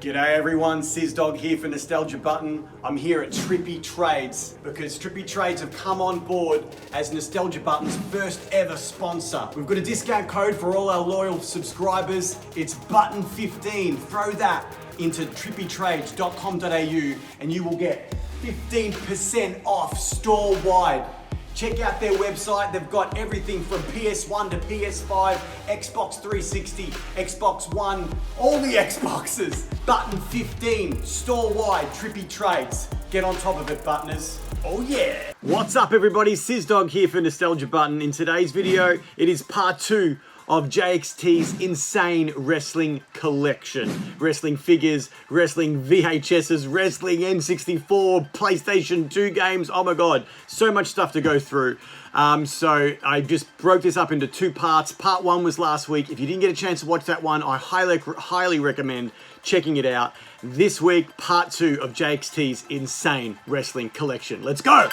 G'day everyone, Sizdog here for Nostalgia Button. I'm here at Trippy Trades because Trippy Trades have come on board as Nostalgia Button's first ever sponsor. We've got a discount code for all our loyal subscribers. It's Button15. Throw that into trippytrades.com.au and you will get 15% off store-wide. Check out their website. They've got everything from PS1 to PS5, Xbox 360, Xbox One, all the Xboxes. Button 15, store-wide, Trippy Trades. Get on top of it, Buttoners. Oh yeah! What's up everybody? Sizdog here for Nostalgia Button. In today's video, it is part 2 of JXT's insane wrestling collection. Wrestling figures, wrestling VHSs, wrestling N64, PlayStation 2 games. Oh my God, so much stuff to go through. So I just broke this up into 2 parts. Part 1 was last week. If you didn't get a chance to watch that one, I highly recommend checking it out. This week, part 2 of JXT's insane wrestling collection. Let's go!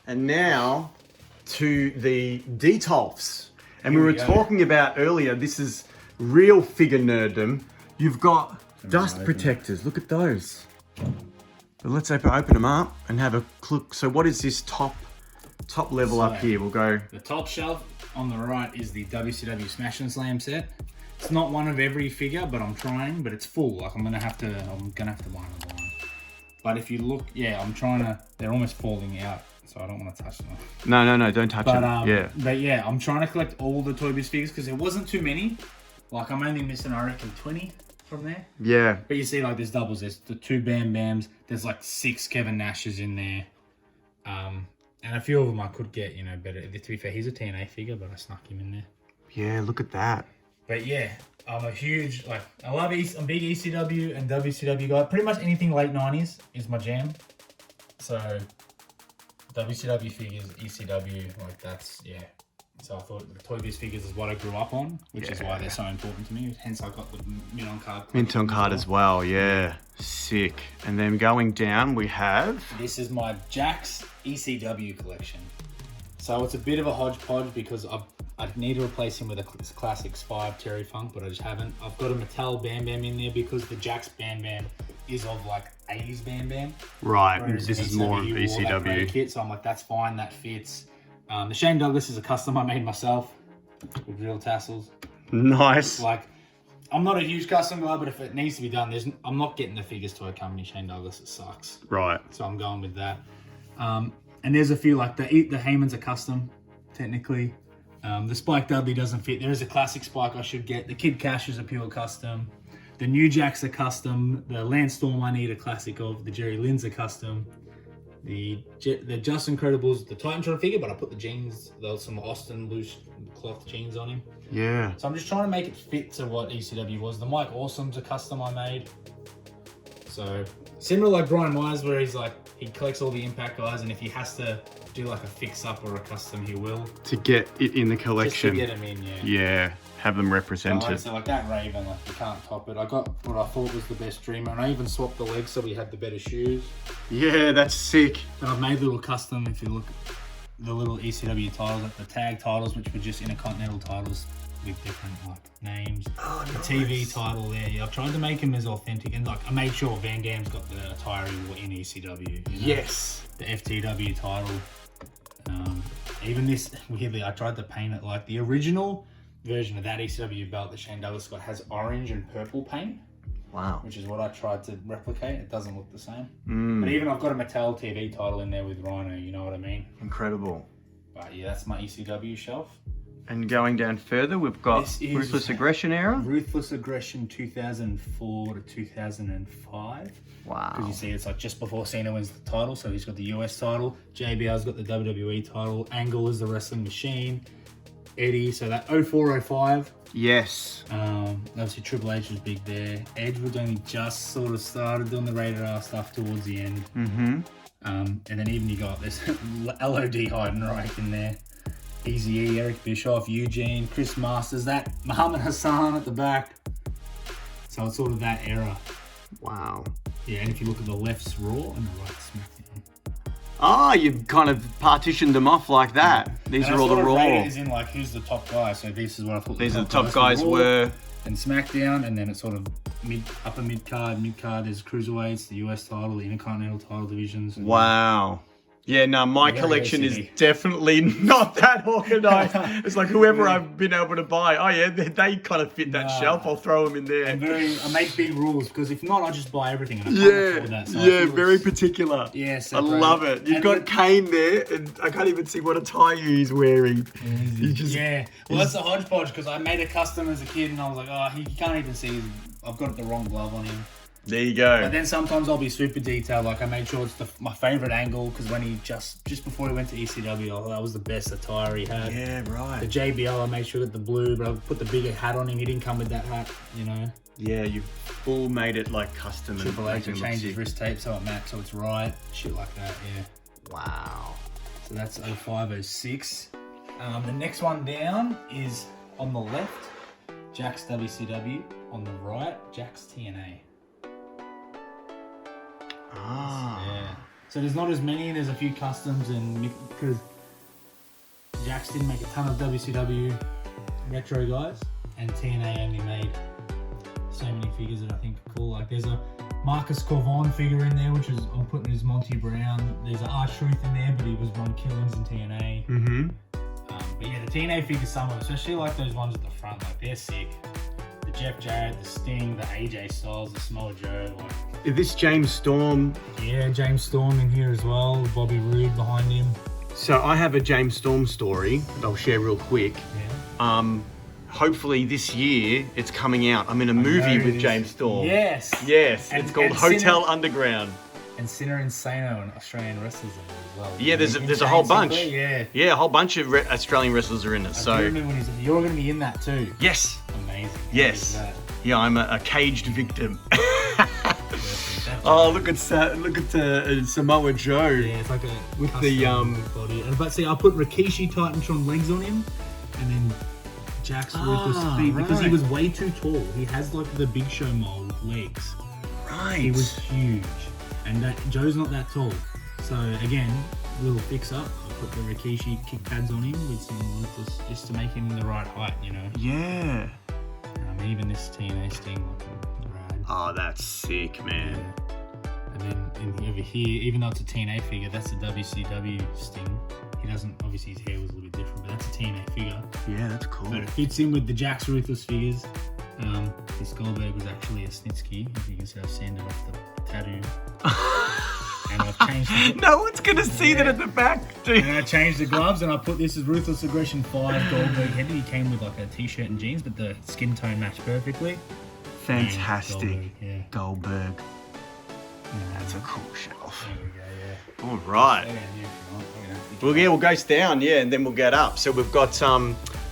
And now to the Detolfs. And we were talking about earlier, this is real figure nerddom. You've got dust protectors, look at those. But let's open them up and have a look. So what is this top level up here? We'll go. The top shelf on the right is the WCW Smash and Slam set. It's not one of every figure, but I'm trying, but it's full. Like I'm gonna have to buy another one. But if you look, yeah, they're almost falling out. So I don't want to touch them. No, don't touch them. Yeah. But yeah, I'm trying to collect all the Toy Biz figures because there wasn't too many. Like I'm only missing, I reckon, 20 from there. Yeah. But you see, like there's doubles. There's the 2 Bam Bams. There's like 6 Kevin Nashes in there. And a few of them I could get, you know, better. To be fair, he's a TNA figure, but I snuck him in there. Yeah, look at that. But yeah, I'm a huge, I'm a big ECW and WCW guy. Pretty much anything late 90s is my jam. So WCW figures, ECW, that's, yeah. So I thought the Toy Biz figures is what I grew up on, which is why they're so important to me. Hence I got the mint on card. Mint on card as well, yeah. Sick. And then going down, we have... This is my Jax ECW collection. So it's a bit of a hodgepodge because I need to replace him with a Classics 5 Terry Funk, but I just haven't. I've got a Mattel Bam Bam in there because the Jax Bam Bam is of 80s Bam Bam. Right, this is more of ECW. Kit, so I'm like, that's fine, that fits. The Shane Douglas is a custom I made myself with real tassels. Nice. I'm not a huge custom guy, but if it needs to be done, I'm not getting the figures to a company, Shane Douglas, it sucks. Right. So I'm going with that. And there's a few, the Heyman's a custom, technically. The Spike Dudley doesn't fit. There is a classic Spike I should get. The Kid Cash is a pure custom. The New Jack's a custom. The Lance Storm I need a classic of. The Jerry Lynn's a custom. The Just Incredibles, the Titantron figure, but I put the jeans, some Austin loose cloth jeans on him. Yeah. So I'm just trying to make it fit to what ECW was. The Mike Awesome's a custom I made. So similar like Brian Myers, where he collects all the Impact guys, and if he has to do a fix up or a custom, he will. To get it in the collection. Just to get him in, yeah. Yeah, have them represented. So that Raven, you can't top it. I got what I thought was the best Dreamer, and I even swapped the legs so we had the better shoes. Yeah, that's sick. And I've made little custom, if you look, the little ECW titles, the tag titles, which were just Intercontinental titles with different names. Oh, the nice. TV title there. Yeah, I've tried to make him as authentic, and I made sure Van Dam's got the attire he wore in ECW. You know? Yes. The FTW title. Even this, weirdly, I tried to paint it like the original version of that ECW belt that Shane Douglas got has orange and purple paint. Wow. Which is what I tried to replicate. It doesn't look the same. But even I've got a Mattel TV title in there with Rhino, you know what I mean? Incredible. But yeah, that's my ECW shelf. And going down further, we've got This is Ruthless Aggression era. Ruthless Aggression 2004 to 2005. Wow. Because you see, it's like just before Cena wins the title, so he's got the US title. JBL's got the WWE title. Angle is the Wrestling Machine. Eddie, so that 04-05. Yes. Obviously Triple H was big there. Edge was only just sort of started doing the rated R stuff towards the end. Mm-hmm. And then even you got this LOD Heidenreich in there. Easy E, Eric Bischoff, Eugene, Chris Masters, that Muhammad Hassan at the back. So it's sort of that era. Wow. Yeah, and if you look at the left's Raw and the right's SmackDown. Ah, you've kind of partitioned them off like that. These And are all the Raw. As in like, who's the top guy? So this is what I thought. These are the top guys were. And SmackDown, and then it's sort of upper mid card. There's cruiserweights, the US title, the Intercontinental title divisions. Wow. Yeah, no, my Very collection is OCD. definitely not that organised. It's like whoever I've been able to buy. Oh yeah, they kind of fit that shelf. I'll throw them in there. I make big rules because if not, I just buy everything. And I can't Yeah, afford that, so I yeah, feel very it's- particular. Yeah, I separate. love it. You've And got Kane there, and I can't even see what attire he's wearing. He just, Yeah, well, that's a hodgepodge because I made a custom as a kid, and I was like, oh, he can't even see. I've got the wrong glove on him. there you go. But then sometimes I'll be super detailed. Like I made sure it's my favorite angle because when he just before he went to ECW, that was the best attire he had. Yeah, The right. JBL, I made sure that the blue, but I put the bigger hat on him. He didn't come with that hat, you know. Yeah, you've full made it like custom. Triple H and changed his wrist tape so it matched, so it's right. Shit like that, yeah. Wow. So that's 05, 06. The next one down is on the left, Jack's WCW. On the right, Jack's TNA. Ah. Yeah. So there's not as many. There's a few customs, and because Jack's didn't make a ton of WCW retro guys, and TNA only made so many figures that I think are cool. Like there's a Marcus Corvon figure in there, which is I'm putting as Monty Brown. There's an R-Truth in there, but he was Ron Killings in TNA. Mm-hmm. But yeah, the TNA figures, some of them, especially like those ones at the front, like they're sick. The Jeff Jarrett, the Sting, the AJ Styles, the Samoa Joe, like. Is this James Storm? Yeah, James Storm in here as well. Bobby Roode behind him. So I have a James Storm story that I'll share real quick. Yeah. Hopefully this year it's coming out. I'm in a movie know with it James is. Storm. Yes. Yes, And- it's called and Hotel Sinner- Underground. And Sinner and Sano and Australian wrestlers in it as well. Yeah, there's In a whole Shane bunch. Sinclair, yeah. Yeah, a whole bunch of Australian wrestlers are in it. I do So remember when he's, you're going to be in that too. yes, Amazing. yes, How good yeah, I'm a caged victim. is that? Oh, look at Samoa Joe. Yeah, it's like a With custom the, body. And but see, I put Rikishi Titantron legs on him, and then Jack's Ruthless feet because he right. was way too tall. He has like the Big Show mold legs. Right. He was huge, and Joe's not that tall. So again, little fix up. I put the Rikishi kick pads on him with some Ruthless just to make him the right height, you know. Yeah. Even this TNA Sting looking rad. Oh, that's sick, man. And then over here, even though it's a TNA figure, that's a WCW Sting. He doesn't, obviously his hair was a little bit different, but that's a TNA figure. Yeah, that's cool. But it fits in with the Jack's Ruthless figures. This Goldberg was actually a Snitsky. As you can see, I've sanded off the tattoo. And I've changed the, No one's gonna see that at the back, dude. and I changed the gloves, and I put this as Ruthless Aggression 5 Goldberg headed. He came with like a t-shirt and jeans, but the skin tone matched perfectly. Fantastic. Goldberg, yeah. Goldberg. That's a cool shelf. There we go, yeah. All right. Yeah, if you want, we're gonna have to Well, yeah, we'll go down, yeah, and then we'll get up. So we've got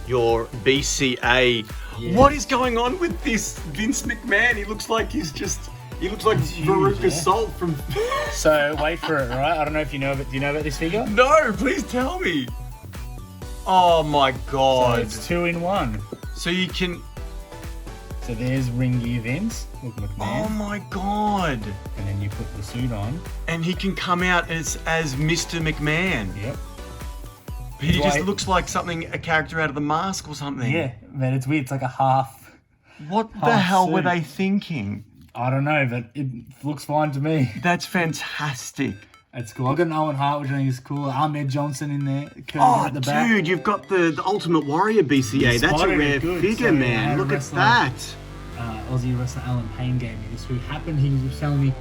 your BCA. Yeah. What is going on with this Vince McMahon? He looks like huge, Veruca yeah. Salt from. So wait for it, right? I don't know if you know, but do you know about this figure? No, please tell me. Oh my So god! it's 2 in 1. So you can. So there's ring gear Vince, look McMahon, Oh my god! and then you put the suit on. And he can come out as Mr. McMahon. Yep. He just Right. looks like a character out of The Mask or something. Yeah, man, it's weird. It's like a half. What the Half hell were suit. they thinking? I don't know, but it looks fine to me. That's fantastic. It's cool. I got an Owen Hart, which I think is cool. Ahmed Johnson in there, curving Oh, at the back. dude, you've got the Ultimate Warrior BCA. That's a Spider rare is good. figure, So, yeah, I man. had a Look at wrestler- that. Aussie wrestler Alan Payne gave me this. He was telling me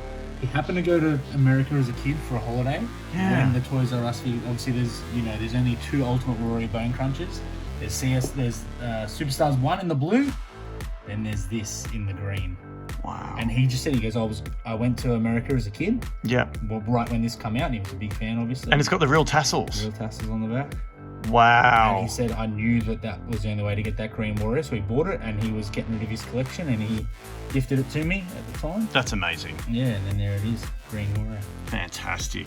he happened to go to America as a kid for a holiday. Yeah. When the Toys R Us figure, obviously there's only 2 Ultimate Warrior Bone Crunchers. There's Superstars 1 in the blue, then there's this in the green. Wow. And he just said, he goes, I went to America as a kid. Yeah. Well, right when this came out, and he was a big fan, obviously. And it's got the real tassels. Real tassels on the back. Wow. And he said, I knew that was the only way to get that Green Warrior, so he bought it, and he was getting rid of his collection, and he gifted it to me at the time. That's amazing. Yeah, and then there it is, Green Warrior. Fantastic.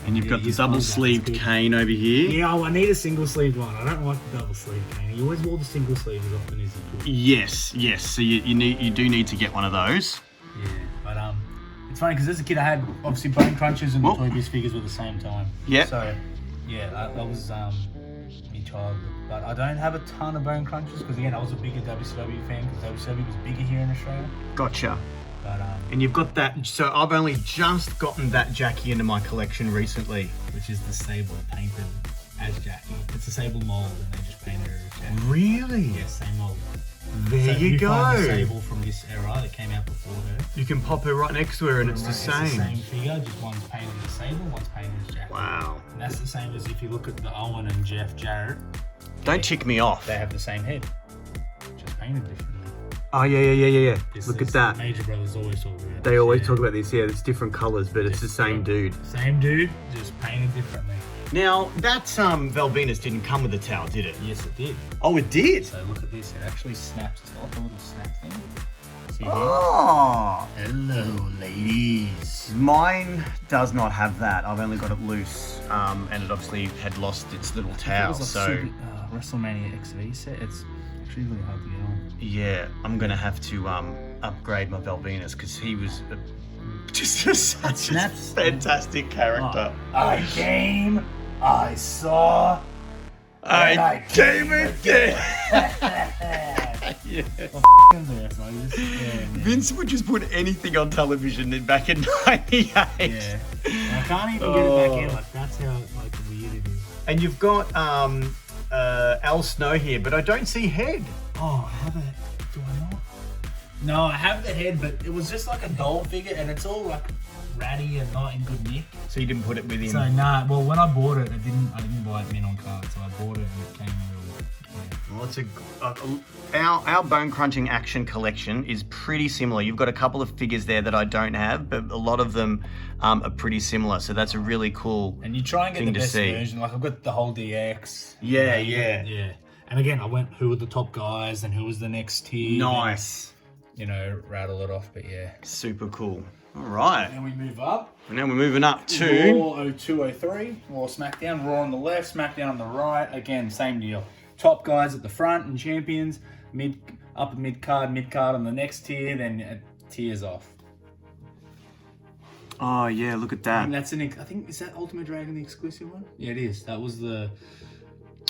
And you've Yeah, got the he's double-sleeved good. cane over here. Yeah, I need a single-sleeved one. I don't like the double-sleeved cane. He always wore the single sleeve as often as he could. Yes. So you do need to get one of those. Yeah, but it's funny because as a kid I had obviously Bone Crunchers and the Toy Biz figures were the same time. Yep. So yeah, that was my childhood. But I don't have a ton of Bone Crunchers because again I was a bigger WCW fan because WCW was bigger here in Australia. Gotcha. But And you've got that. So I've only just gotten that Jackie into my collection recently. which is the Sable painted as Jackie. It's a Sable mold and they just painted her as Jackie. Really? Yeah, same mold. There So you go. Find the Sable from this era that came out before her. You can pop her right next to her and it's the It's the same. same figure, just one's painted as Sable, one's painted as Jackie. Wow. And that's the same as if you look at the Owen and Jeff Jarrett, Don't tick me off. they have the same head, just painted differently. Oh, yeah. This Look is- at that. Major Brothers always talk about They this, always yeah. talk about this. Yeah, it's different colours, but it's the same dude. Same dude, just painted differently. Now, that Velvenas didn't come with a towel, did it? Yes, it did. Oh, it did? So look at this, it actually snaps. It's got like a little snap thing. See here? Oh, Hello, ladies. mine does not have that. I've only got it loose, and it obviously had lost its little towel. It was So, Super, WrestleMania XV set. It's actually really hard to get on. yeah, I'm gonna have to upgrade my Velvenas because he was just such a snaps. fantastic character. I came, I saw, and I came again. Yeah. Vince would just put anything on television back in '98. Yeah. I can't even get it back in. Like that's how like weird it is. And you've got Al Snow here, but I don't see head. Oh, I have it. Do I not? No, I have the head, but it was just like a doll figure, and it's all like ratty and not in good nick. So you didn't put it with him. So nah. Well, when I bought it, I didn't buy it mint on card. So I bought it and it came real. Yeah. Well, it's our bone crunching action collection is pretty similar. You've got a couple of figures there that I don't have, but a lot of them are pretty similar. So that's a really cool. And you try and get thing the to best see. version. Like I've got the whole DX. Yeah. Yeah. And again, I went who were the top guys and who was the next tier. Nice. And, rattle it off. But yeah. Super cool. All right. Then we move up. And now we're moving up to. Raw 0203. Raw SmackDown. Raw on the left. SmackDown on the right. Again, same deal. Top guys at the front and champions. Upper mid card on the next tier. Then tiers off. Oh yeah, look at that. And that's I think is that Ultimate Dragon the exclusive one? Yeah, it is. That was the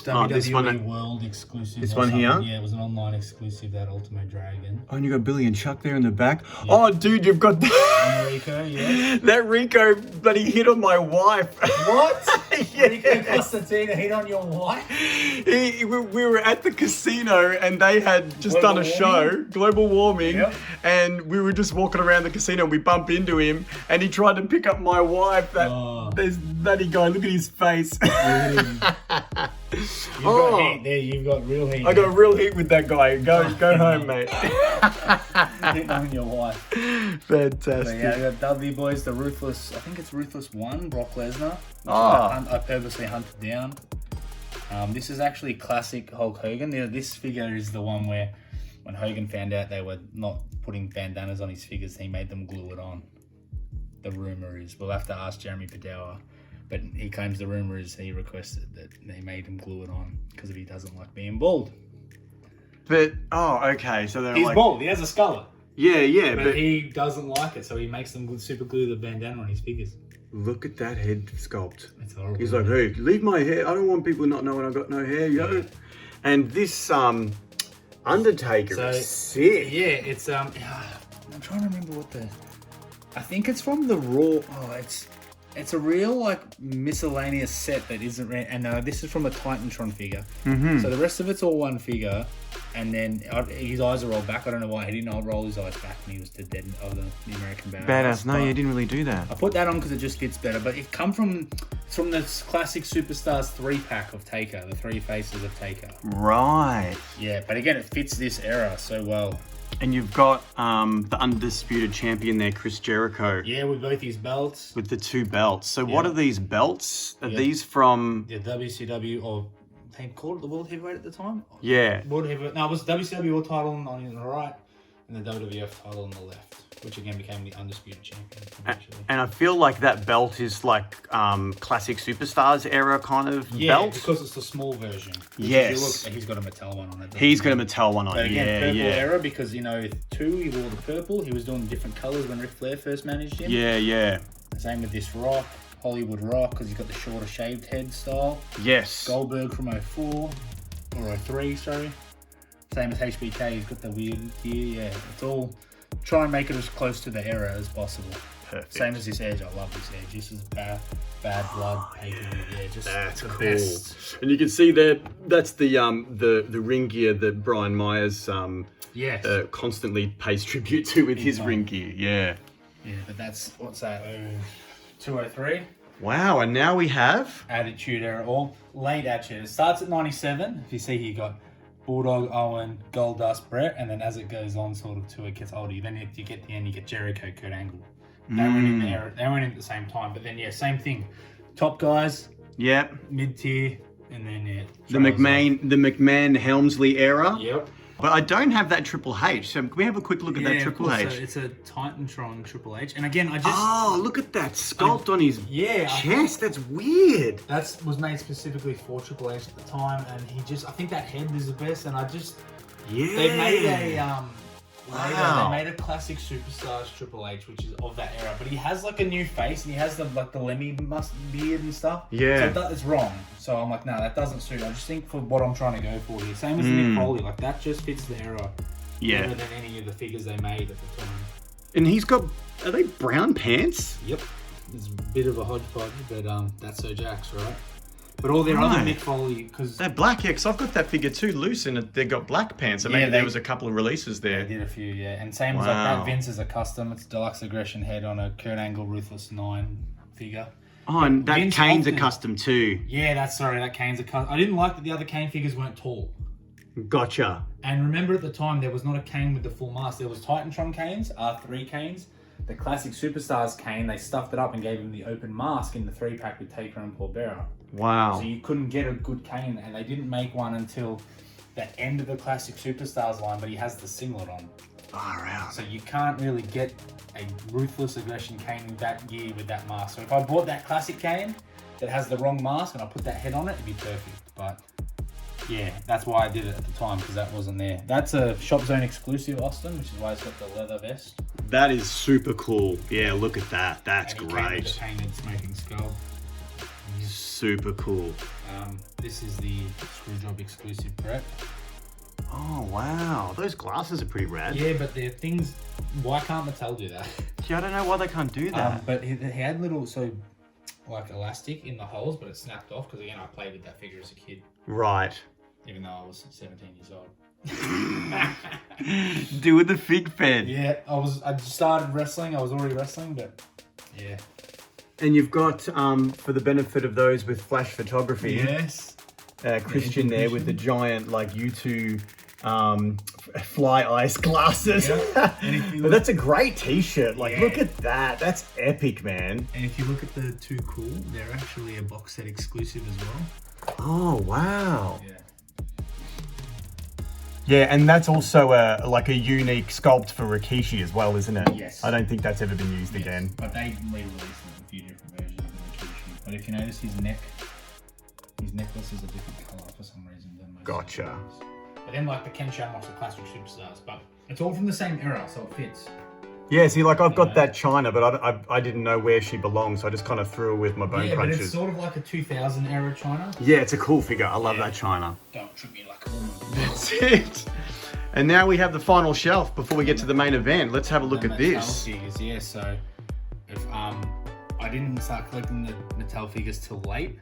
Oh, this one- WWE World exclusive. this or one here? something. Yeah, it was an online exclusive. That Ultimate Dragon. Oh, and you got Billy and Chuck there in the back. Oh, dude, you've got that. Rico, yeah. That Rico bloody hit on my wife. What? Yeah. Rico Constantine hit on your wife? We were at the casino and they had just Global done a show, global warming, Yep. and we were just walking around the casino and we bumped into him and he tried to pick up my wife. There's nutty guy, look at his face. You've got heat there. You've got real heat. I got real heat with that guy. Go home, mate. Hitting on your wife. Fantastic. But yeah, I got Dudley Boys, the Ruthless. I think it's Ruthless 1, Brock Lesnar. I purposely hunted down. This is actually classic Hulk Hogan. This figure is the one where when Hogan found out they were not putting bandanas on his figures, he made them glue it on. The rumor is, we'll have to ask Jeremy Padowa, but he claims the rumor is he requested that they made him glue it on because he doesn't like being bald. But okay, so they're He's like, bald. He has a skullet. yeah, But he doesn't like it, so he makes them super glue the bandana on his figures. look at that head sculpt. It's horrible. He's like, hey, leave my hair. I don't want people not knowing I've got no hair, yo. And this Undertaker is sick. Yeah, it's I'm trying to remember what I think it's from the Raw. Oh, it's a real like miscellaneous set that isn't. And this is from a Titantron figure. Mm-hmm. So the rest of it's all one figure, and then his eyes are rolled back. I don't know why he didn't roll his eyes back when he was the American Badass. Badass. No, you didn't really do that. I put that on because it just fits better. But it come from It's from the Classic Superstars 3-pack of Taker, the 3 faces of Taker. Right. Yeah, but again, it fits this era so well. And you've got the undisputed champion there, Chris Jericho. Yeah, with both his belts. With the 2 belts. So what are these belts? Are Yeah. these from... The WCW, or they called it the World Heavyweight at the time? Yeah. World Heavyweight. No, it was WCW World title on the right, and the WWF title on the left, which again became the undisputed champion eventually. And I feel like that belt is like Classic Superstars era kind of belt. Because it's the small version. Which Yes. if you look, he's got a Mattel one on it. He's got a Mattel one on. But again, purple yeah. era, because, you know, 2, he wore the purple. He was doing different colours when Ric Flair first managed him. Yeah. Same with this Rock, Hollywood Rock, because he's got the shorter shaved head style. Yes. Goldberg from 04, or 03, sorry. Same as HBK, he's got the weird gear. Yeah, it's all... Try and make it as close to the era as possible. Perfect. Same as this Edge. I love this Edge. This is bad blood. Yeah, just That's the cool. best. And you can see there, that's the ring gear that Brian Myers Yes. constantly pays tribute to with his ring gear. Yeah. Yeah, but that's, what's that? 203. Wow, and now we have... Attitude Era, or late Attitude. It starts at 97. If you see here, you got Bulldog, Owen, Goldust, Brett, and then as it goes on, sort of, to it gets older, then you get the end, you get Jericho, Kurt Angle. They went in the era. They went in at the same time, but then same thing. Top guys, Yep. mid tier, and then The McMahon Helmsley era. Yep. But I don't have that Triple H. So can we have a quick look at that Triple H? So it's a Titantron Triple H, and again, I just Look at that sculpt on his I chest. That's weird. that was made specifically for Triple H at the time, and I think that head is the best, and Yeah. they made a Wow. they made a Classic Superstars Triple H, which is of that era, but he has like a new face, and he has the Lemmy beard and stuff. Yeah. So it's wrong. So I'm like, no, that doesn't suit. I just think for what I'm trying to go for here, same as the Mick Foley, like that just fits the era better than any of the figures they made at the time. And he's got, are they brown pants? Yep. It's a bit of a hodgepodge, but that's so Jax, right? But all their other Mick Foley, because They're black, yeah, because I've got that figure too loose and they've got black pants. So maybe there was a couple of releases there. they did a few, yeah. And same as like that Vince is a custom. It's Deluxe Aggression head on a Kurt Angle Ruthless 9 figure. Oh, and that Vince Kane's a often- custom too. Yeah, that Kane's a custom. I didn't like that the other Kane figures weren't tall. Gotcha. And remember at the time, there was not a Kane with the full mask. There was Titantron Kanes, R3 Kanes. The Classic Superstars Kane, they stuffed it up and gave him the open mask in the 3-pack with Taker and Paul Bearer. Wow. So you couldn't get a good Kane, and they didn't make one until the end of the Classic Superstars line, but he has the singlet on. Far out. So you can't really get a Ruthless Aggression Kane with that gear, with that mask. So if I bought that Classic Kane that has the wrong mask and I put that head on it, it'd be perfect. But yeah, that's why I did it at the time, because that wasn't there. That's a Shop Zone exclusive, Austin, which is why it's got the leather vest. That is super cool. Yeah, look at that. That's And he came with great. the painted smoking skull. Super cool. This is the Screwjob exclusive Brett. Oh, wow. Those glasses are pretty rad. Yeah, but the things, why can't Mattel do that? Yeah, I don't know why they can't do that. But he had little, like elastic in the holes, but it snapped off because again, I played with that figure as a kid, Right. even though I was 17 years old. Do with the fig fed. Yeah, I started wrestling. I was already wrestling, but yeah. And you've got, for the benefit of those with flash photography, Yes. Christian there with the giant, like, U2 fly ice glasses. Yeah. And if you But that's a great t-shirt. Like, look at that. That's epic, man. And if you look at the Too Cool, they're actually a box set exclusive as well. Oh, wow. Yeah. Yeah, and that's also like a unique sculpt for Rikishi as well, isn't it? Yes. I don't think that's ever been used again. But they re-released a few different versions of the Rikishi. But if you notice his necklace is a different colour for some reason than most. Gotcha. of the others. But then like the Ken Shamrock's the Classic Superstars, but it's all from the same era, so it fits. Yeah, see, like I've got that China, but I didn't know where she belonged, so I just kind of threw her with my bone Yeah, but crunchers. it's sort of like a 2000 era China. Yeah, it's a cool figure. I love that China. Don't treat me like a woman. That's it. And now we have the final shelf before we get to the main event. Let's have a look The at Mattel this. figures, yeah. So, if I didn't start collecting the Mattel figures till late.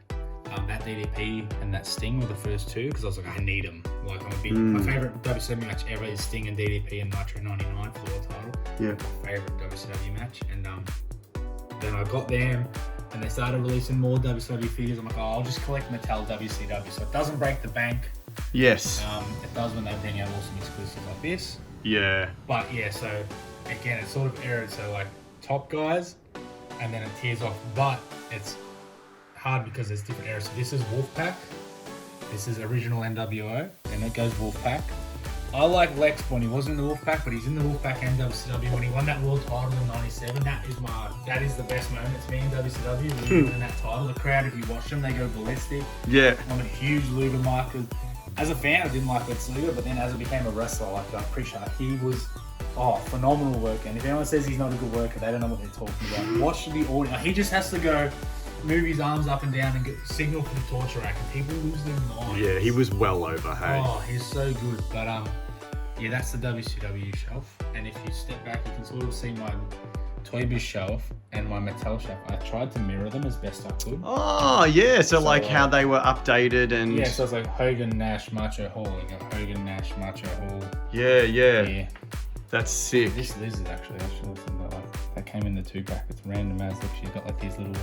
That DDP and that Sting were the first two because I was like, I need them. Like, I'm a big. My favorite WCW match ever is Sting and DDP and Nitro '99 for the world title. Yeah. My favorite WCW match, and then I got them. and they started releasing more WCW figures. I'm like, oh, I'll just collect Mattel WCW, so it doesn't break the bank. Yes. It does when they bring out awesome exclusives like this. Yeah. But yeah, so again, it's sort of errored. So like top guys, and then it tears off. But it's hard because there's different eras. So this is Wolfpack. This is original NWO, and it goes Wolfpack. I like Lex when he wasn't in the Wolfpack, but he's in the Wolfpack and WCW. When he won that world title in '97, that is the best moment to me in WCW. When he won that title, the crowd, if you watch them, they go ballistic. Yeah. I'm a huge Luger marker. As a fan, I didn't like Lex Luger, but then as I became a wrestler, I appreciate it. He was phenomenal worker. And if anyone says he's not a good worker, they don't know what they're talking about. Watch the audio. He just has to go move his arms up and down and signal for the torture rack, and people lose their minds. Yeah, he was well over, hey? Oh, he's so good. But yeah, that's the WCW shelf. And if you step back, you can sort of see my Toy Biz shelf and my Mattel shelf. I tried to mirror them as best I could. Oh, yeah. So like how they were updated and... Yeah, so it's like Hogan, Nash, Macho Hall. You got Hogan, Nash, Macho Hall. Yeah. That's sick. This is actually something that came in the 2-pack. It's random as look. She's got like these little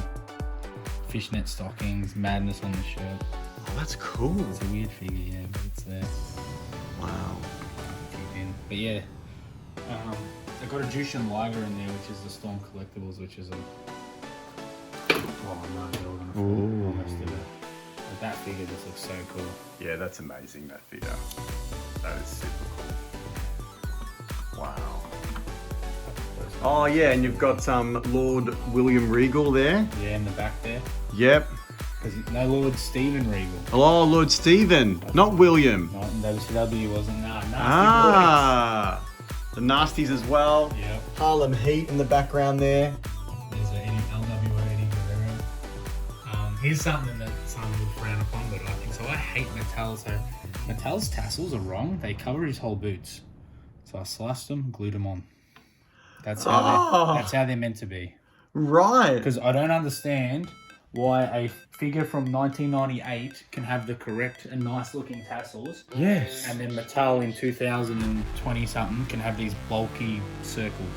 fishnet stockings, madness on the shirt. Oh, that's cool. It's a weird figure, yeah, but it's there. Wow. But yeah, I got a Jushin Liger in there, which is the Storm Collectables, which is a... Oh no, they're all gonna fall. Almost did it. But that figure just looks so cool. Yeah, that's amazing, that figure. That is super cool. Wow. Oh yeah, and you've got Lord William Regal there. Yeah, in the back there. Yep. Because no Lord Stephen Regal. Oh, Lord Stephen, not William. Not in WCW, wasn't. Nah, nasty boys. The Nasties as well. Yep. Harlem Heat in the background there. There's an LWO Eddie Guerrero. Here's something that some would frown upon, but I think so. I hate Mattel. So Mattel's tassels are wrong. They cover his whole boots. So I sliced them, glued them on. That's how they're meant to be. Right. Because I don't understand why a figure from 1998 can have the correct and nice looking tassels. Yes. And then Mattel in 2020 something can have these bulky circles.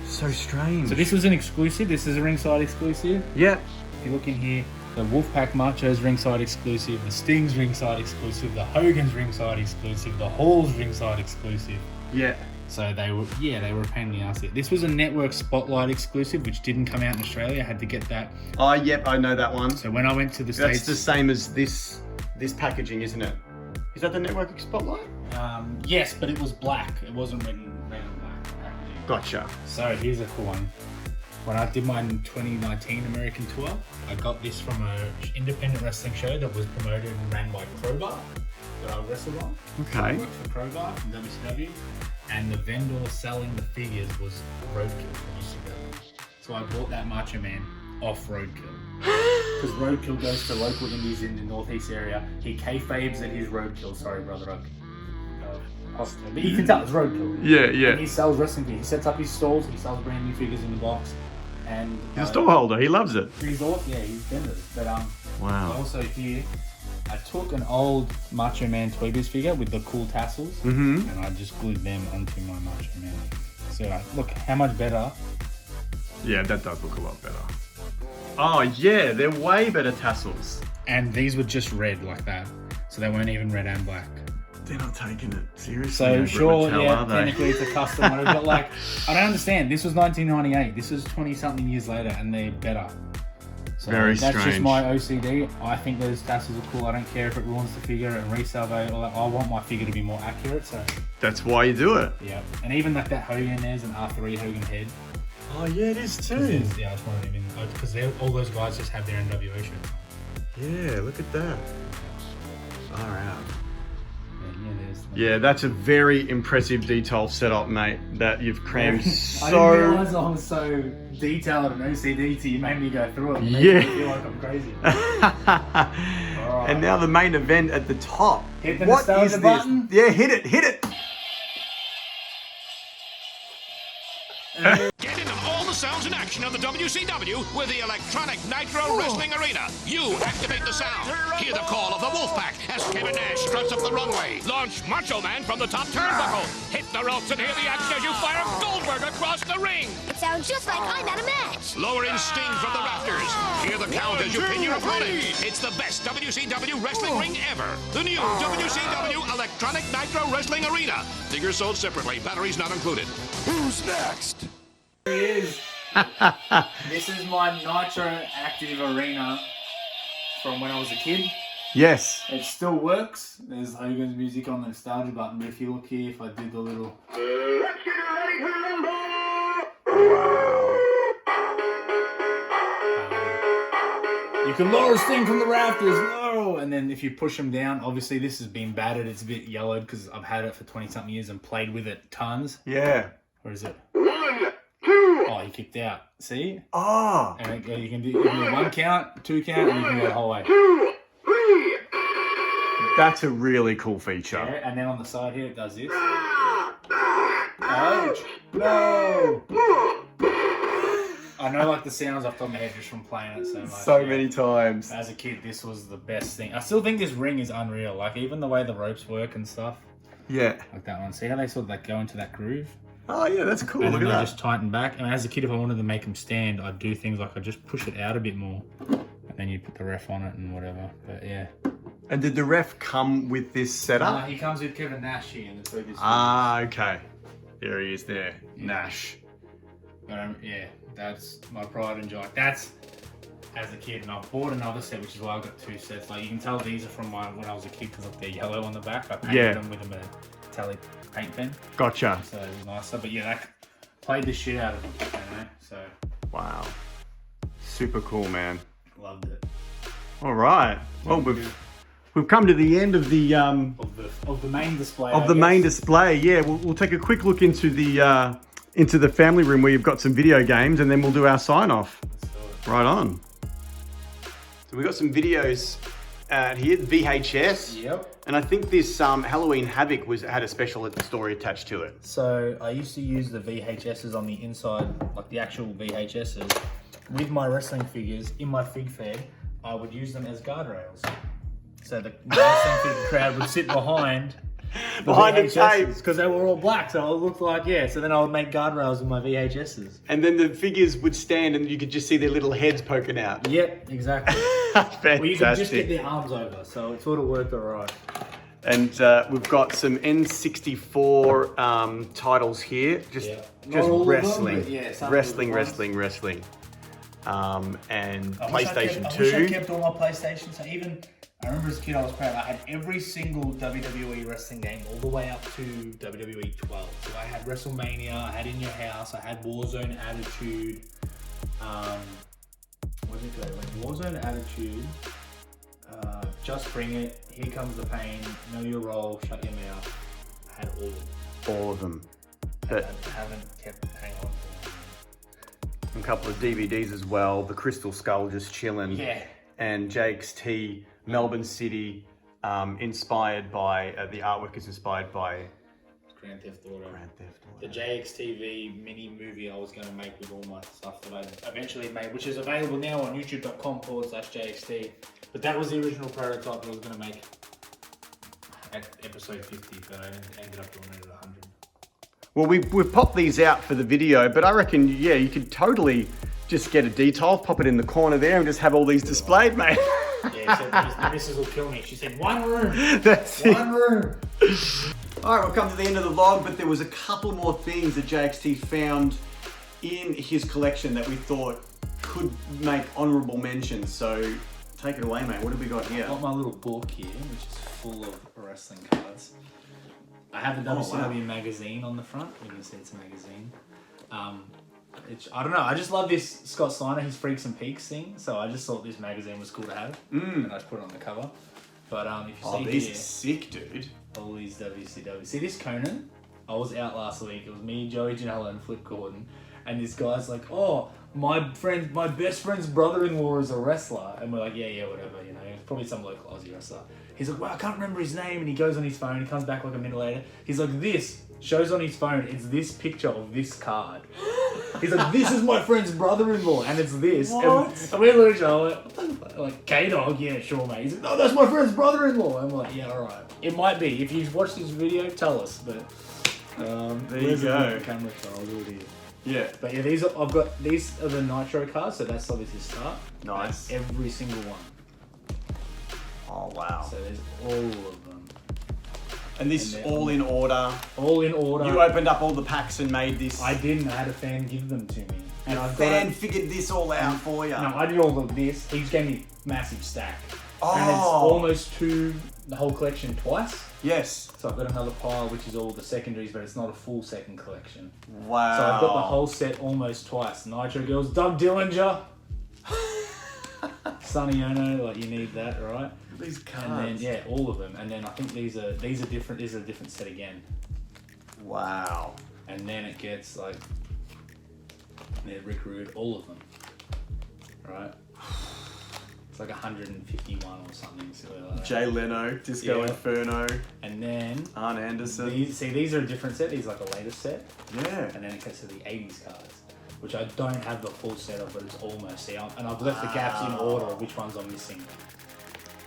So strange. So this was an exclusive. This is a ringside exclusive. Yep. If you look in here, the Wolfpack Macho's ringside exclusive, the Sting's ringside exclusive, the Hogan's ringside exclusive, the Hall's ringside exclusive. Yeah. So they were a pain in the ass. This was a network spotlight exclusive, which didn't come out in Australia. I had to get that. Oh, yep, I know that one. So when I went to the States... That's the same as this packaging, isn't it? Is that the network spotlight? Yes, but it was black. It wasn't red and black packaging. Gotcha. So here's a cool one. When I did my 2019 American tour, I got this from an independent wrestling show that was promoted and ran by Crowbar, that I wrestled on. Okay. I worked for Crowbar from WCW. And the vendor selling the figures was Roadkill from UCW. So I bought that Macho Man off Roadkill. Because Roadkill goes to local indies in the northeast area. He kayfabes that he's Roadkill. Sorry, brother. But you can tell it's Roadkill. Yeah. And he sells wrestling figures. He sets up his stalls. He sells brand new figures in the box. And he's a stall holder. He loves it. He's awesome. Yeah, he's vendors. But wow. Also here, I took an old Macho Man Toy Biz figure with the cool tassels, and I just glued them onto my Macho Man. So look, how much better? Yeah, that does look a lot better. Oh yeah, they're way better tassels. And these were just red like that, so they weren't even red and black. They're not taking it seriously. So sure, Mattel, yeah, technically it's a custom model, but like, I don't understand. This was 1998. This is 20-something years later, and they're better. So very that's strange. Just my OCD. I think those tassels are cool. I don't care if it ruins the figure and resale value. I want my figure to be more accurate. So that's why you do it. Yeah, and even like that Hogan, there's an R3 Hogan head. Oh yeah, it is too. Yeah, I just wanted him in because all those guys just have their NWO shirts. Yeah, look at that. All right. Yeah, Yeah, that's a very impressive detail setup, mate, that you've crammed so... I didn't realise I was so detailed and OCD till you made me go through it. Yeah. Me feel like I'm crazy. Right. And now the main event at the top. Hit the nostalgia button. Yeah, hit it. Get into all the sounds and action of the WCW with the electronic Nitro Wrestling Arena. You activate the sound. Hear the call of the Wolfpack as Kevin Nash struts up the runway. Launch Macho Man from the top turnbuckle. Hit the ropes and hear the action as you fire Goldberg across the ring. It's sound just like I'm at a match. Lower in sting from the rafters. Hear the count as you pin your opponent. It's the best WCW wrestling ring ever. The new WCW Electronic Nitro Wrestling Arena. Figures sold separately. Batteries not included. Who's next? Here he is. This is my Nitro Active Arena from when I was a kid. Yes. It still works. There's Hogan's music on the nostalgia button, but if you look here, if I did the little... You can lower Sting from the rafters, no! And then if you push them down, obviously this has been battered. It's a bit yellowed because I've had it for 20-something years and played with it tons. Yeah. Where is it? 1, 2. Oh, he kicked out. See? Oh. And you can do 1 count, 2 count, and you can go the whole way. 2, 3. That's a really cool feature. Yeah, and then on the side here, it does this. Ouch! No! I know like the sounds off the top of my head just from playing it so much. So many times. As a kid, this was the best thing. I still think this ring is unreal. Like even the way the ropes work and stuff. Yeah. Like that one. See how they sort of like go into that groove? Oh yeah, that's cool. And Look then at they that. just tighten back. And as a kid, if I wanted to make them stand, I'd do things like I'd just push it out a bit more. And then you'd put the ref on it and whatever. But yeah. And did the ref come with this setup? He comes with Kevin Nash here in the previous Okay. There he is there. Yeah. Nash. But yeah, that's my pride and joy. That's as a kid, and I bought another set, which is why I got 2 sets. Like you can tell these are from when I was a kid because they're yellow on the back. I painted them with a metallic paint pen. Gotcha. So it was nicer. But yeah, that played the shit out of them, you know. So Wow. Super cool, man. loved it. All right. Well, we've come to the end of the Of the main display. main display. Yeah, we'll take a quick look into the family room where you've got some video games, and then we'll do our sign off. Right on. So we got some videos here, VHS. Yep. And I think this Halloween Havoc had a special story attached to it. So I used to use the VHSs on the inside, like the actual VHSs, with my wrestling figures in my fig fair. I would use them as guardrails. So the wrestling figure crowd would sit behind the tape. because they were all black, so it looked like, so then I would make guardrails with my VHSs. And then the figures would stand and you could just see their little heads poking out. Yep, exactly. Fantastic. Well, you could just get their arms over, so it sort of worked alright. And we've got some N64 titles here. Just wrestling. Wrestling. And PlayStation 2. I wish I kept all my PlayStations. So even, I remember as a kid I was proud. I had every single WWE wrestling game all the way up to WWE 12. So I had WrestleMania, I had In Your House, I had Warzone Attitude. What did it go? Like Warzone Attitude, Just Bring It, Here Comes the Pain, Know Your Role, Shut Your Mouth. I had all of them. All of them. I haven't kept hang on. A couple of DVDs as well. The Crystal Skull just chilling. Yeah. And JXT, Melbourne City, inspired by, the artwork is inspired by Grand Theft Auto. Grand Theft Auto. The JXTV mini movie I was going to make with all my stuff that I eventually made, which is available now on youtube.com/JXT. But that was the original prototype that I was going to make at episode 50, but I ended up doing it at 100. Well, we've popped these out for the video, but I reckon, you could totally just get a detail, pop it in the corner there, and just have all these displayed, mate. Yeah, so the missus will kill me. She said, 1 room. That's One room. All right, we've come to the end of the vlog, but there was a couple more things that JXT found in his collection that we thought could make honourable mentions. So take it away, mate. What have we got here? I've got my little book here, which is full of wrestling cards. I have a WCW magazine on the front. You can see it's a magazine. I don't know. I just love this Scott Steiner, his Freaks and Peaks thing. So I just thought this magazine was cool to have, and I just put it on the cover. But if you see these here, are sick, dude. all these WCW. See this Conan? I was out last week. It was me, Joey Janela, and Flip Gordon. And this guy's like, "Oh, my best friend's brother-in-law is a wrestler." And we're like, yeah, whatever, you know. It's probably some local Aussie wrestler. He's like, "Well, I can't remember his name." And he goes on his phone. He comes back like a minute later. He's like, shows on his phone. It's this picture of this card. He's like, "This is my friend's brother-in-law," and it's this. What? And we're literally like, "What the fuck?" Like, K-Dog, yeah, sure, mate. He's like, "No, that's my friend's brother-in-law." I'm like, "Yeah, all right." It might be. If you've watched this video, tell us. But There you go. Camera, so I'll do it here. Yeah. But yeah, these are the Nitro cards, so that's obviously start. Nice. Every single one. Oh, wow. So there's all of them. And this And is then- all in order. All in order. You opened up all the packs and made this. I didn't. I had a fan give them to me. And I've got Fan it. figured this all out for you. No, I did all of this. He just gave me massive stack. Oh. And it's almost the whole collection twice. Yes. So I've got another pile which is all the secondaries, but it's not a full second collection. Wow. So I've got the whole set almost twice. Nitro Girls, Doug Dillinger. Sonny Ono, like you need that, right? These cards. And then yeah, all of them. And then I think these are different. These are a different set again. Wow. And then it gets like Rick Rude, all of them, right? It's like 151 or something. So like Jay Leno, Disco Yeah. Inferno, and then Arn Anderson. these are a different set. These are like a later set. Yeah. And then it gets to the 80s cards, which I don't have the full set of, but it's almost. See, and I've left the gaps in order of which ones I'm missing.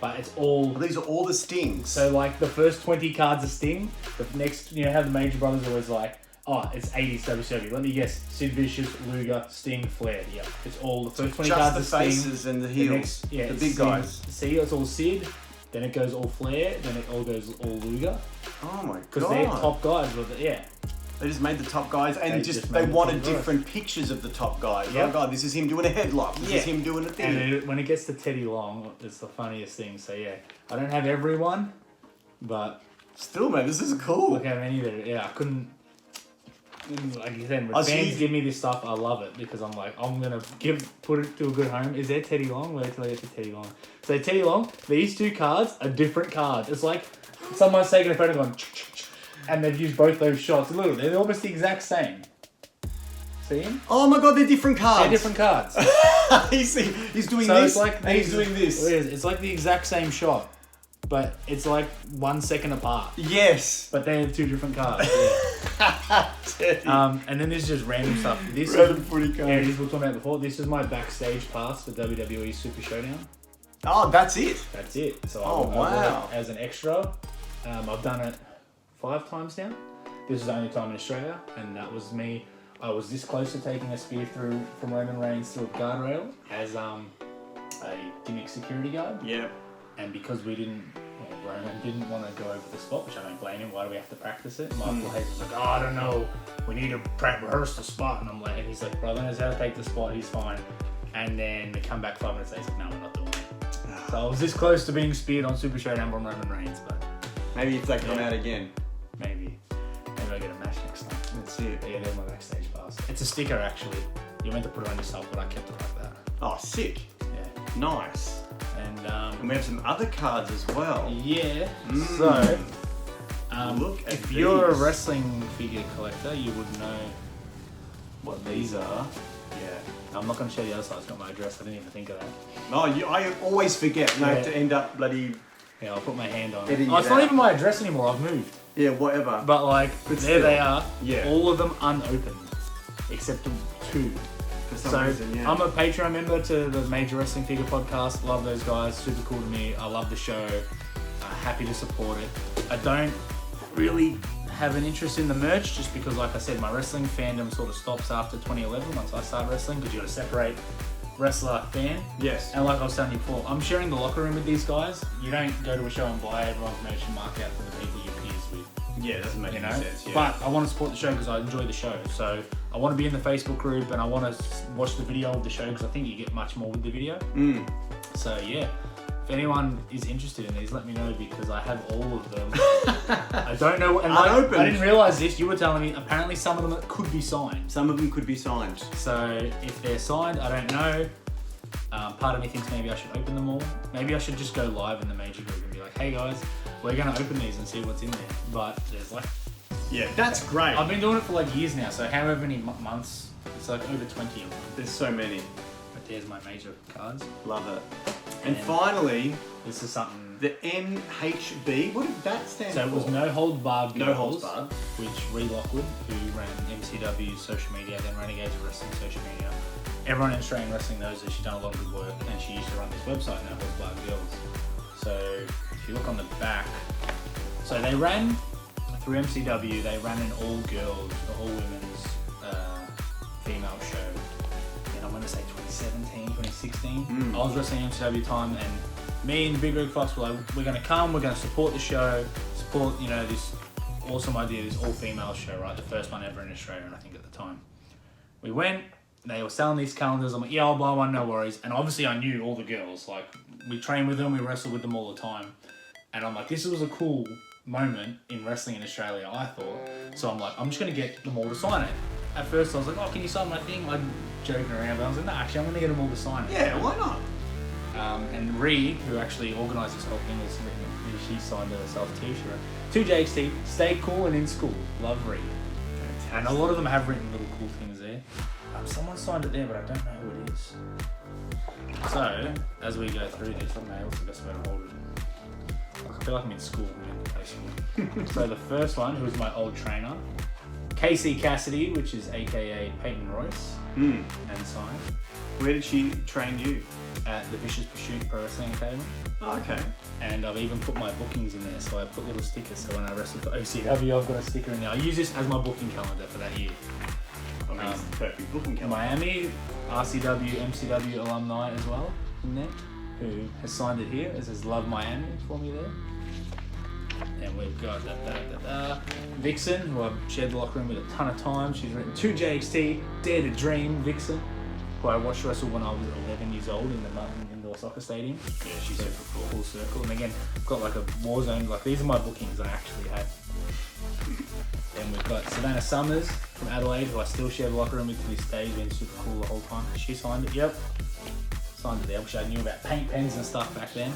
But it's all. Well, these are all the stings. So like the first 20 cards are Sting. The next, you know how the Major Brothers are always like, oh, it's 80s WCW. Let me guess: Sid Vicious, Luger, Sting, Flair. Yeah, it's all the first 20 just cards the are Sting. faces and the heels. The the it's big Sid. guys. See, it's all Sid. Then it goes all Flair. Then it all goes all Luger. Oh my Because god. they're top guys. But yeah. They just made the top guys and They just just they made the wanted top guys. different pictures of the top guys. Yep. Oh god, this is him doing a headlock. This is him doing a thing. And when it gets to Teddy Long, it's the funniest thing. So yeah, I don't have everyone, but Still, man, this is cool. look how many there. Yeah, I couldn't. Like you said, Oh, when so fans you- give me this stuff, I love it because I'm like, I'm gonna put it to a good home. Is there Teddy Long? Wait till I get to Teddy Long. So Teddy Long, these two cards are different cards. It's like someone's taken a photo and gone, and they've used both those shots. Look, they're almost the exact same. See him? Oh my god, they're different cards. They're different cards. he's doing So this it's like and he's doing this. It's like the exact same shot, but it's like 1 second apart. Yes. But they have two different cards. And then there's just random stuff. This Random is, footy cards. yeah, this we were talking about before. This is my backstage pass for WWE Super Showdown. Oh, that's it. That's it. So Oh, I got wow. it as an extra. I've done it 5 times now. This is the only time in Australia, and that was me. I was this close to taking a spear through from Roman Reigns through a guardrail as a gimmick security guard. Yeah. And because Roman didn't want to go over the spot, which I don't blame him. Why do we have to practice it? Michael Hayes was like, oh, I don't know. We need to rehearse the spot. And I'm like, and he's like, brother knows how to take the spot. He's fine. And then we come back 5 minutes later. He's like, no, we're not doing it. So I was this close to being speared on Super Showdown from Roman Reigns, but Maybe if they come Yeah. out again. maybe I get a match next time. That's it. But yeah, there's my backstage pass. It's a sticker actually. You're meant to put it on yourself, but I kept it like that. Oh, sick. Yeah. Nice. And And we have some other cards as well. yeah. Mm. So Look at if you're a these. wrestling figure collector, you would know what these are. Yeah. I'm not going to show you the other side. It's got my address. I didn't even think of that. Oh, I always forget. And I have Yeah. to end up bloody. Yeah, I'll put my hand on Editing it. Oh, it's it not out. even my address anymore. I've moved. Yeah, whatever. But like, But there still. they are. Yeah. All of them unopened, except 2. For some So reason, yeah. I'm a Patreon member to the Major Wrestling Figure podcast. Love those guys. Super cool to me. I love the show. Happy to support it. I don't really have an interest in the merch just because, like I said, my wrestling fandom sort of stops after 2011 once I start wrestling because you got to separate wrestler fan. Yes. And like I was telling you before, I'm sharing the locker room with these guys. You don't go to a show and buy everyone's merch and mark out for the people you're peers with. Yeah, it doesn't make You any know, sense. Yeah. but I want to support the show because I enjoy the show. So I want to be in the Facebook group and I want to watch the video of the show because I think you get much more with the video. So yeah, if anyone is interested in these, let me know because I have all of them. I don't know, and like, Unopened. I didn't realize this. You were telling me apparently some of them could be signed. Some of them could be signed. So if they're signed, I don't know. Part of me thinks maybe I should open them all. Maybe I should just go live in the major group and be like, hey guys, we're going to open these and see what's in there. But there's like, Yeah, that's great. I've been doing it for like years now, so however many months, it's like over 20 of them. There's so many. But there's my major cards. Love it. And And- finally, This is something. the NHB. What did that stand So it for? was No Holds Barred No Girls, Holds Barred. which Ree Lockwood, who ran MCW's social media, then Renegades of Wrestling social media. Everyone in Australian wrestling knows that she's done a lot of good work, and she used to run this website, No Holds Barred Girls. So if you look on the back, so they ran through MCW. They ran an all girls, all women's 2016. I was wrestling MCW time, and me and the Big Rig Fox were like, we're going to come, we're going to support the show, support, you know, this awesome idea, this all-female show, right? The first one ever in Australia, I think, at the time. We went, they were selling these calendars. I'm like, yeah, I'll buy one, no worries. And obviously I knew all the girls. Like, we train with them, we wrestle with them all the time. And I'm like, this was a cool moment in wrestling in Australia, I thought. So I'm like, I'm just going to get them all to sign it. At first I was like, oh, can you sign my thing? I'm joking around, but I was like, no, actually, I'm going to get them all to sign it. Yeah, why not? And Ree, who actually organised this whole thing, she signed it herself too. She wrote, to JXT, stay cool and in school. Love Ree. And a lot of them have written little cool things there. Someone signed it there, but I don't know who it is. So, as we go through this, I don't know what's the best way to hold it. I feel like I'm in school, in high school. So the first one, who was my old trainer, Casey Cassidy, which is AKA Peyton Royce, and signed. Where did she train you? At the Vicious Pursuit Pro Wrestling Academy. Oh, okay. And I've even put my bookings in there, so I put little stickers, so when I wrestle for OCW, I've got a sticker in there. I use this as my booking calendar for that year. Perfect booking calendar. Miami, RCW, MCW alumni as well in there, who has signed it here. It says Love Miami for me there. And we've got Vixen, who I've shared the locker room with a ton of times. She's written to JXT, Dare to Dream, Vixen, who I watched wrestle when I was 11 years old in the Martin Indoor Soccer Stadium. Yeah, she's super cool. Full circle. And again, I've got like a war zone, like these are my bookings I actually had. Then we've got Savannah Summers from Adelaide, who I still share the locker room with to this day, been super cool the whole time. She signed it, yep. Signed it there. I wish I knew about paint pens and stuff back then.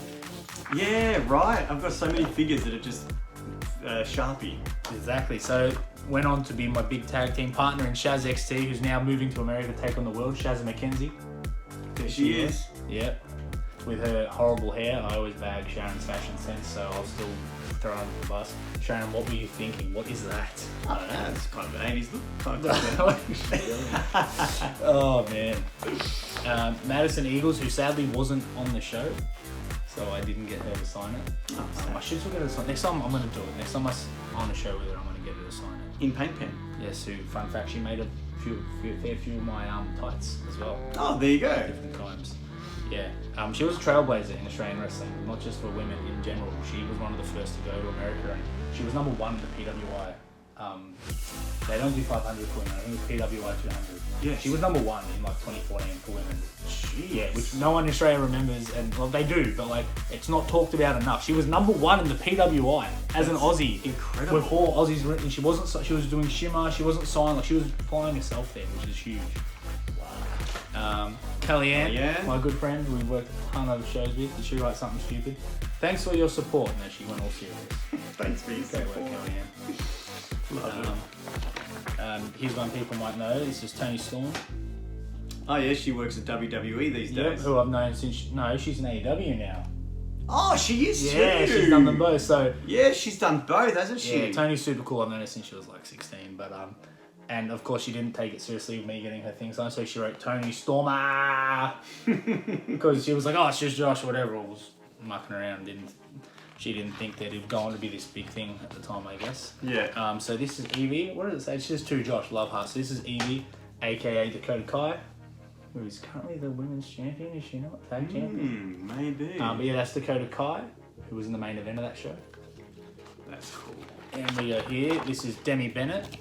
Yeah, right. I've got so many figures that are just Sharpie. Exactly. So went on to be my big tag team partner in Shaz XT, who's now moving to America to take on the world, Shazza McKenzie. There she is. Yep. With her horrible hair, I always bag Sharon's fashion sense, so I'll still throw her under the bus. Sharon, what were you thinking? What is that? I don't know, it's kind of an 80s look. Oh man. Madison Eagles, who sadly wasn't on the show, so I didn't get her to sign it. I should still get her to sign it. Next time I'm going to do it. Next time I'm on the show with her, I'm going to get her to sign it. In paint pen? Yes, who, fun fact, she made a fair few of my tights as well. Oh, there you go. Different times. Yeah. She was a trailblazer in Australian wrestling, not just for women in general. She was one of the first to go to America, and she was number one in the PWI. They don't do 500 for women. I think it's PWI 200. Yeah. She was number one in like 2014 for women. Jeez. Yeah, which no one in Australia remembers, and well, they do, but like it's not talked about enough. She was number one in the PWI as an Aussie. Incredible. With 4 Aussies written. She wasn't. She was doing shimmer. She wasn't signed. Like she was flying herself there, which is huge. Kellyanne, my good friend, we worked a ton of shows with. Did she write something stupid? Thanks for your support. No, she went all serious. Thanks for your Great support. work, Kellyanne. Love it. Here's one people might know. This is Tony Storm. Oh yeah, she works at WWE these Yep, days. who I've known since. No, she's in AEW now. Oh, she is Yeah, too. she's done them both. So Yeah, she's done both, hasn't she? yeah, Tony's super cool. I've known her since she was like 16, but and of course she didn't take it seriously with me getting her things on, so she wrote Tony Stormer because she was like, oh, it's just Josh or whatever. I was mucking around. She didn't think that it'd go on to be this big thing at the time, I guess. Yeah. So this is Evie. What does it say? It's just to Josh Loveheart. So this is Evie, aka Dakota Kai, who is currently the women's champion. Is she not? Tag champion? Maybe. But yeah, that's Dakota Kai, who was in the main event of that show. That's cool. And we go here. This is Demi Bennett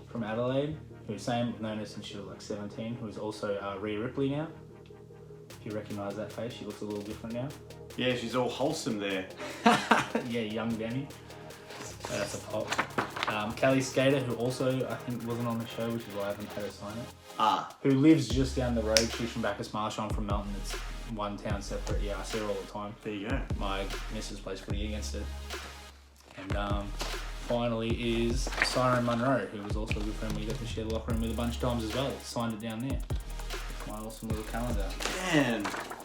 from Adelaide, who's same known her since she was like 17, who is also Rhea Ripley now. If you recognise that face, she looks a little different now. Yeah, she's all wholesome there. Yeah, young Demi. So that's a pop. Kelly Skater, who also I think wasn't on the show, which is why I haven't had her sign it. Who lives just down the road. She's from Bacchus Marsh. I'm from Melton. It's one town separate. Yeah, I see her all the time. There you go. My missus plays footy against it. And finally is Siren Monroe, who was also a good friend we got to share the locker room with a bunch of times as well. Signed it down there. My awesome little calendar. Man,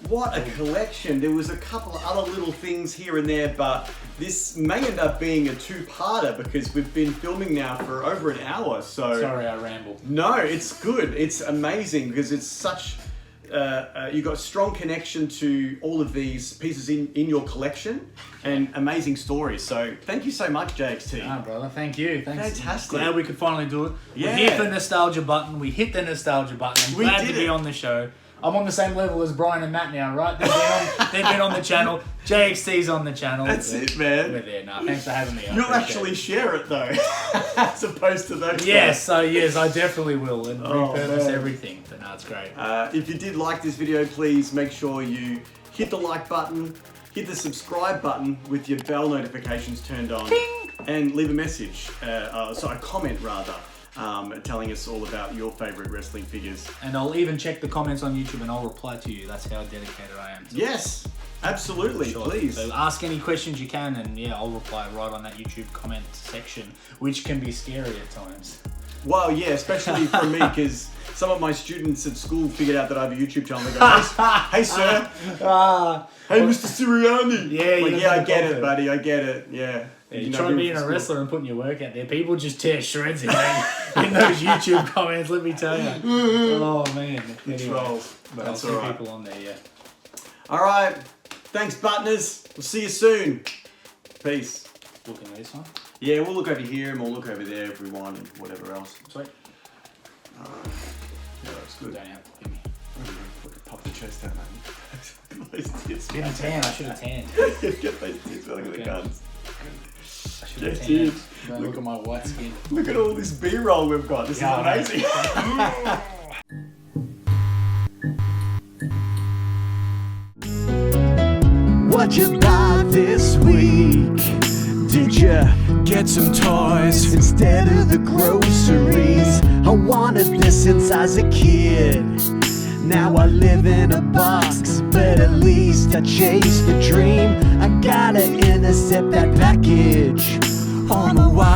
what a collection. There was a couple of other little things here and there, but this may end up being a two-parter because we've been filming now for over an hour, so... Sorry, I rambled. No, it's good. It's amazing because it's such... you've got a strong connection to all of these pieces in your collection and amazing stories. So thank you so much, JXT. Ah, brother, thank you. Thanks. Fantastic. Glad we could finally do it. Yeah. We hit the nostalgia button. We hit the nostalgia button. I'm glad to be on the show. I'm on the same level as Brian and Matt now, right? They've been on the channel. JXT's on the channel. That's it, man. We're there now. Thanks for having me. You'll actually share it though, as opposed to those. Yes, so yes, I definitely will, and repurpose man. everything. But no, it's great. If you did like this video, please make sure you hit the like button, hit the subscribe button with your bell notifications turned on, and leave a message, a comment rather, telling us all about your favourite wrestling figures. And I'll even check the comments on YouTube and I'll reply to you. That's how dedicated I am. Yes, absolutely, please. So ask any questions you can, and yeah, I'll reply right on that YouTube comment section, which can be scary at times. Well, yeah, especially for me, because some of my students at school figured out that I have a YouTube channel. They go, hey sir, hey Mr. Sirianni. Yeah, like, I get it, buddy, I get it, yeah. You're trying to be a wrestler and putting your work out there. People just tear shreds in those YouTube comments, let me tell you. Oh, man. Anyway, Trolls. but That's I'll see alright. people on there, yeah. All right. Thanks, Buttners. We'll see you soon. Peace. Looking at this one. Yeah, we'll look over here and we'll look over there if we want and whatever else. Sweet. Yeah, that's good. Don't have to give me. Pop the chest out, man. Those tits. Get a tan, I should have tanned. Get those tits, look at the guns. I should have Get tanned. tits. Don't look at my white skin. Look at all this B-roll we've got. This Yeah, I know. is amazing. What you buy this week? Did you get some toys instead of the groceries? I wanted this since I was a kid. Now I live in a box, but at least I chased the dream. I gotta intercept that package on the wire.